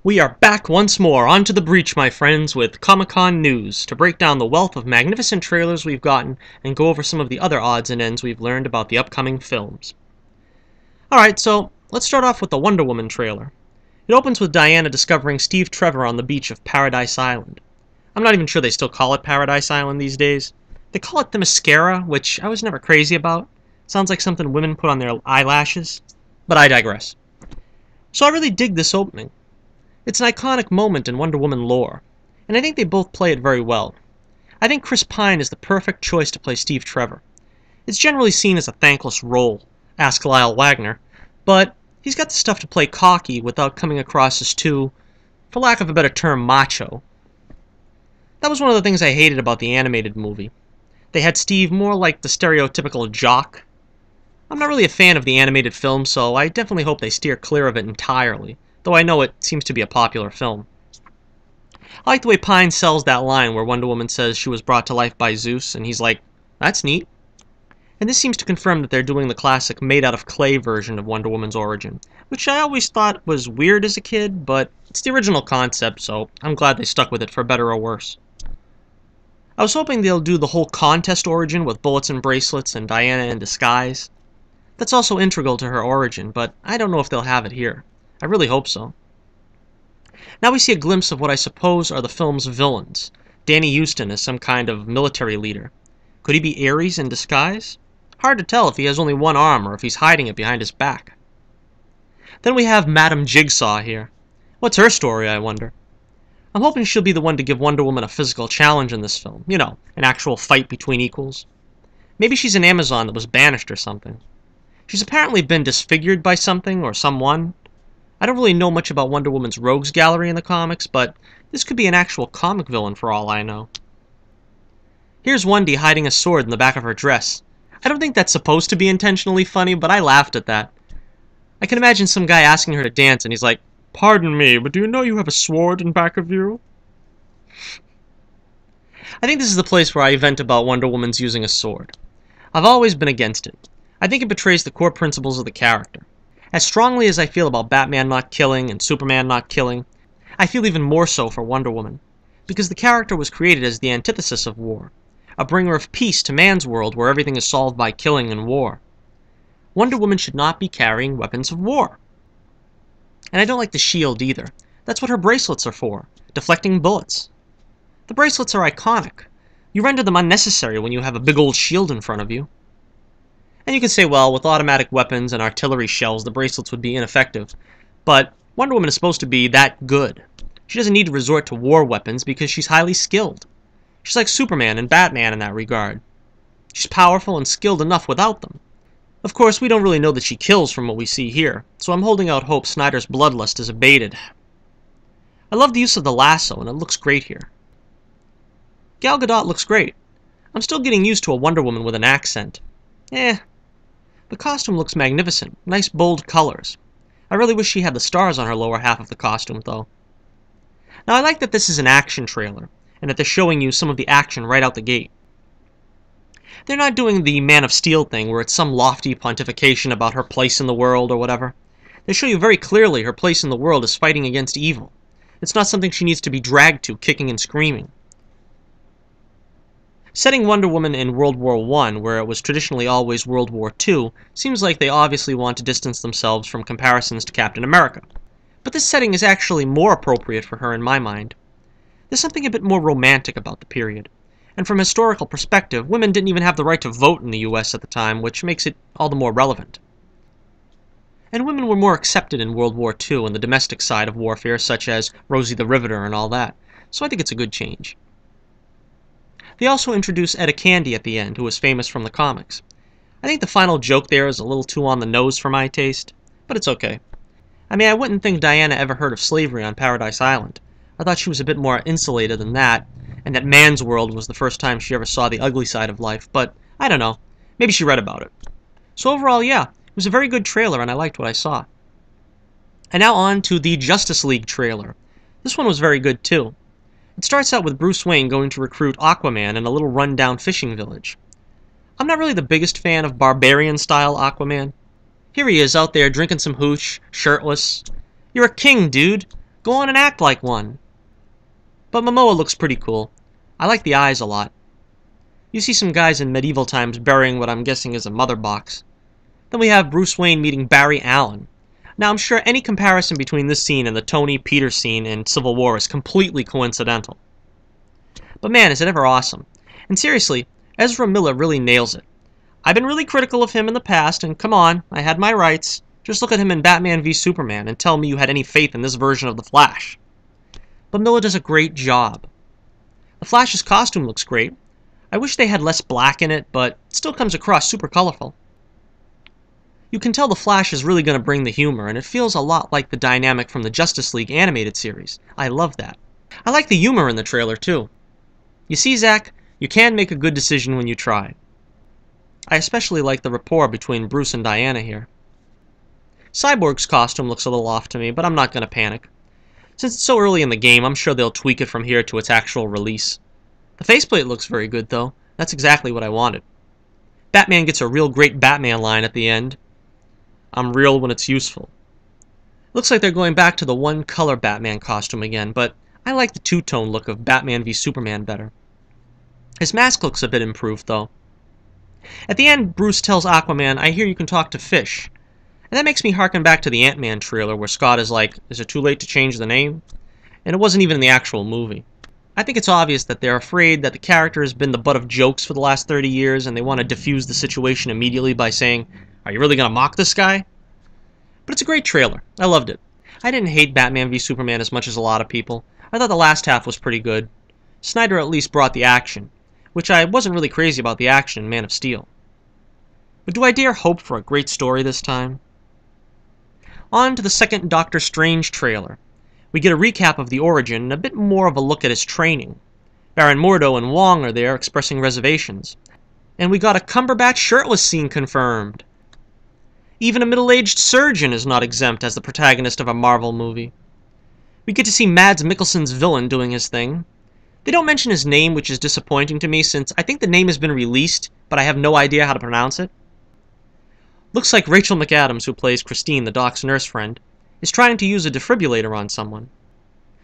We are back once more onto the breach, my friends, with Comic-Con news to break down the wealth of magnificent trailers we've gotten and go over some of the other odds and ends we've learned about the upcoming films. Alright, so let's start off with the Wonder Woman trailer. It opens with Diana discovering Steve Trevor on the beach of Paradise Island. I'm not even sure they still call it Paradise Island these days. They call it the Mascara, which I was never crazy about. Sounds like something women put on their eyelashes. But I digress. So I really dig this opening. It's an iconic moment in Wonder Woman lore, and I think they both play it very well. I think Chris Pine is the perfect choice to play Steve Trevor. It's generally seen as a thankless role, ask Lyle Wagner, but he's got the stuff to play cocky without coming across as too, for lack of a better term, macho. That was one of the things I hated about the animated movie. They had Steve more like the stereotypical jock. I'm not really a fan of the animated film, so I definitely hope they steer clear of it entirely, though I know it seems to be a popular film. I like the way Pine sells that line where Wonder Woman says she was brought to life by Zeus, and he's like, that's neat. And this seems to confirm that they're doing the classic made-out-of-clay version of Wonder Woman's origin, which I always thought was weird as a kid, but it's the original concept, so I'm glad they stuck with it for better or worse. I was hoping they'll do the whole contest origin with bullets and bracelets and Diana in disguise. That's also integral to her origin, but I don't know if they'll have it here. I really hope so. Now we see a glimpse of what I suppose are the film's villains. Danny Huston as some kind of military leader. Could he be Ares in disguise? Hard to tell if he has only one arm or if he's hiding it behind his back. Then we have Madame Jigsaw here. What's her story, I wonder? I'm hoping she'll be the one to give Wonder Woman a physical challenge in this film. You know, an actual fight between equals. Maybe she's an Amazon that was banished or something. She's apparently been disfigured by something or someone. I don't really know much about Wonder Woman's rogues gallery in the comics, but this could be an actual comic villain for all I know. Here's Wendy hiding a sword in the back of her dress. I don't think that's supposed to be intentionally funny, but I laughed at that. I can imagine some guy asking her to dance and he's like, "Pardon me, but do you know you have a sword in back of you?" I think this is the place where I vent about Wonder Woman's using a sword. I've always been against it. I think it betrays the core principles of the character. As strongly as I feel about Batman not killing and Superman not killing, I feel even more so for Wonder Woman, because the character was created as the antithesis of war, a bringer of peace to man's world where everything is solved by killing and war. Wonder Woman should not be carrying weapons of war. And I don't like the shield either. That's what her bracelets are for, deflecting bullets. The bracelets are iconic. You render them unnecessary when you have a big old shield in front of you. And you can say, well, with automatic weapons and artillery shells, the bracelets would be ineffective. But Wonder Woman is supposed to be that good. She doesn't need to resort to war weapons because she's highly skilled. She's like Superman and Batman in that regard. She's powerful and skilled enough without them. Of course, we don't really know that she kills from what we see here, so I'm holding out hope Snyder's bloodlust is abated. I love the use of the lasso, and it looks great here. Gal Gadot looks great. I'm still getting used to a Wonder Woman with an accent. The costume looks magnificent, nice bold colors. I really wish she had the stars on her lower half of the costume, though. Now I like that this is an action trailer, and that they're showing you some of the action right out the gate. They're not doing the Man of Steel thing where it's some lofty pontification about her place in the world or whatever. They show you very clearly her place in the world is fighting against evil. It's not something she needs to be dragged to, kicking and screaming. Setting Wonder Woman in World War I, where it was traditionally always World War II, seems like they obviously want to distance themselves from comparisons to Captain America. But this setting is actually more appropriate for her in my mind. There's something a bit more romantic about the period. And from a historical perspective, women didn't even have the right to vote in the US at the time, which makes it all the more relevant. And women were more accepted in World War II and the domestic side of warfare, such as Rosie the Riveter and all that, so I think it's a good change. They also introduce Etta Candy at the end, who was famous from the comics. I think the final joke there is a little too on the nose for my taste, but it's okay. I mean, I wouldn't think Diana ever heard of slavery on Paradise Island. I thought she was a bit more insulated than that, and that Man's World was the first time she ever saw the ugly side of life, but I don't know. Maybe she read about it. So overall, yeah, it was a very good trailer, and I liked what I saw. And now on to the Justice League trailer. This one was very good, too. It starts out with Bruce Wayne going to recruit Aquaman in a little run-down fishing village. I'm not really the biggest fan of barbarian-style Aquaman. Here he is out there drinking some hooch, shirtless. You're a king, dude. Go on and act like one. But Momoa looks pretty cool. I like the eyes a lot. You see some guys in medieval times burying what I'm guessing is a mother box. Then we have Bruce Wayne meeting Barry Allen. Now I'm sure any comparison between this scene and the Tony Peter scene in Civil War is completely coincidental. But man, is it ever awesome. And seriously, Ezra Miller really nails it. I've been really critical of him in the past, and come on, I had my rights. Just look at him in Batman v Superman and tell me you had any faith in this version of the Flash. But Miller does a great job. The Flash's costume looks great. I wish they had less black in it, but it still comes across super colorful. You can tell the Flash is really going to bring the humor, and it feels a lot like the dynamic from the Justice League animated series. I love that. I like the humor in the trailer, too. You see, Zach, you can make a good decision when you try. I especially like the rapport between Bruce and Diana here. Cyborg's costume looks a little off to me, but I'm not going to panic. Since it's so early in the game, I'm sure they'll tweak it from here to its actual release. The faceplate looks very good, though. That's exactly what I wanted. Batman gets a real great Batman line at the end. I'm real when it's useful. Looks like they're going back to the one-color Batman costume again, but I like the two-tone look of Batman v Superman better. His mask looks a bit improved, though. At the end, Bruce tells Aquaman, "I hear you can talk to fish." And that makes me harken back to the Ant-Man trailer where Scott is like, "Is it too late to change the name?" And it wasn't even in the actual movie. I think it's obvious that they're afraid that the character has been the butt of jokes for the last 30 years and they want to diffuse the situation immediately by saying, "Are you really going to mock this guy?" But it's a great trailer. I loved it. I didn't hate Batman v Superman as much as a lot of people. I thought the last half was pretty good. Snyder at least brought the action, which I wasn't really crazy about the action in Man of Steel. But do I dare hope for a great story this time? On to the second Doctor Strange trailer. We get a recap of the origin and a bit more of a look at his training. Baron Mordo and Wong are there expressing reservations. And we got a Cumberbatch shirtless scene confirmed. Even a middle-aged surgeon is not exempt as the protagonist of a Marvel movie. We get to see Mads Mikkelsen's villain doing his thing. They don't mention his name, which is disappointing to me since I think the name has been released, but I have no idea how to pronounce it. Looks like Rachel McAdams, who plays Christine, the Doc's nurse friend, is trying to use a defibrillator on someone.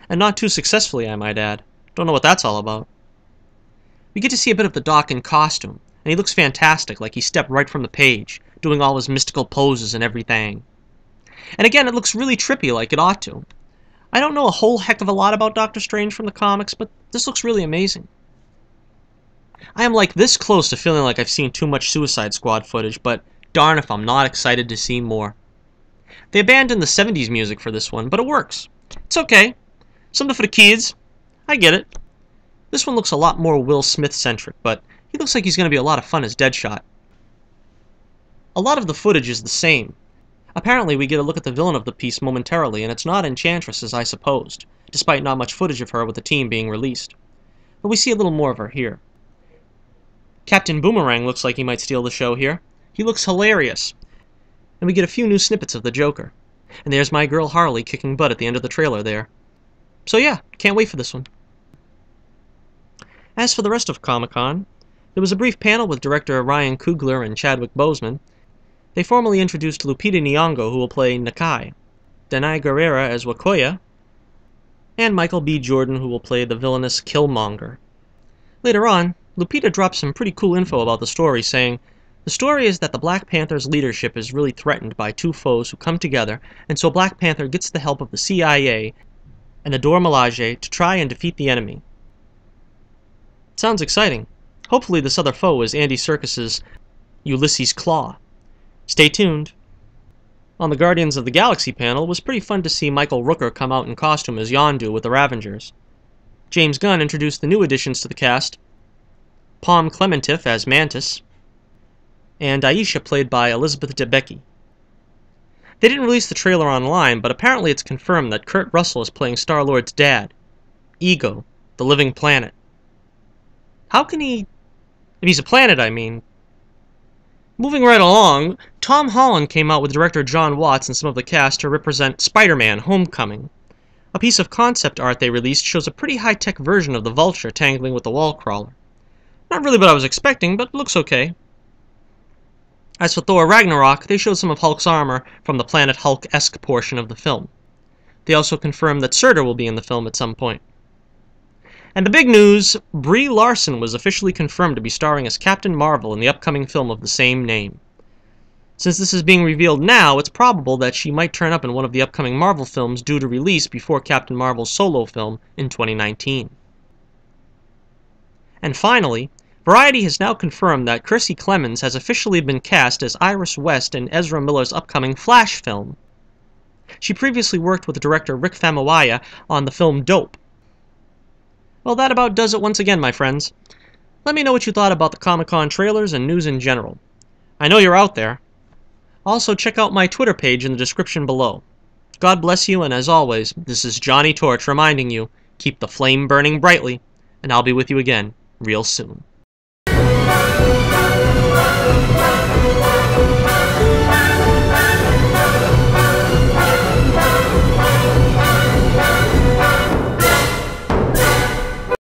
And not too successfully, I might add. Don't know what that's all about. We get to see a bit of the Doc in costume, and he looks fantastic, like he stepped right from the page, doing all his mystical poses and everything. And again, it looks really trippy like it ought to. I don't know a whole heck of a lot about Doctor Strange from the comics, but this looks really amazing. I am like this close to feeling like I've seen too much Suicide Squad footage, but darn if I'm not excited to see more. They abandoned the 70s music for this one, but it works. It's okay. Something for the kids. I get it. This one looks a lot more Will Smith-centric, but he looks like he's going to be a lot of fun as Deadshot. A lot of the footage is the same. Apparently we get a look at the villain of the piece momentarily, and it's not Enchantress as I supposed, despite not much footage of her with the team being released. But we see a little more of her here. Captain Boomerang looks like he might steal the show here. He looks hilarious. And we get a few new snippets of the Joker. And there's my girl Harley kicking butt at the end of the trailer there. So yeah, can't wait for this one. As for the rest of Comic-Con, there was a brief panel with director Ryan Coogler and Chadwick Boseman. They formally introduced Lupita Nyong'o, who will play Nakai, Danai Gurira as Wakoya, and Michael B. Jordan, who will play the villainous Killmonger. Later on, Lupita dropped some pretty cool info about the story, saying, "The story is that the Black Panther's leadership is really threatened by two foes who come together, and so Black Panther gets the help of the CIA and the Dora Milaje to try and defeat the enemy." Sounds exciting. Hopefully this other foe is Andy Serkis's Ulysses Claw. Stay tuned. On the Guardians of the Galaxy panel, it was pretty fun to see Michael Rooker come out in costume as Yondu with the Ravengers. James Gunn introduced the new additions to the cast, Palm Clementif as Mantis, and Aisha played by Elizabeth Debicki. They didn't release the trailer online, but apparently it's confirmed that Kurt Russell is playing Star-Lord's dad, Ego, the living planet. How can he... if he's a planet, I mean. Moving right along, Tom Holland came out with director John Watts and some of the cast to represent Spider-Man: Homecoming. A piece of concept art they released shows a pretty high-tech version of the Vulture tangling with the Wallcrawler. Not really what I was expecting, but looks okay. As for Thor Ragnarok, they showed some of Hulk's armor from the Planet Hulk-esque portion of the film. They also confirmed that Surtur will be in the film at some point. And the big news, Brie Larson was officially confirmed to be starring as Captain Marvel in the upcoming film of the same name. Since this is being revealed now, it's probable that she might turn up in one of the upcoming Marvel films due to release before Captain Marvel's solo film in 2019. And finally, Variety has now confirmed that Kiersey Clemons has officially been cast as Iris West in Ezra Miller's upcoming Flash film. She previously worked with director Rick Famuyiwa on the film Dope. Well, that about does it once again, my friends. Let me know what you thought about the Comic-Con trailers and news in general. I know you're out there. Also, check out my Twitter page in the description below. God bless you, and as always, this is Johnny Torch reminding you, keep the flame burning brightly, and I'll be with you again real soon.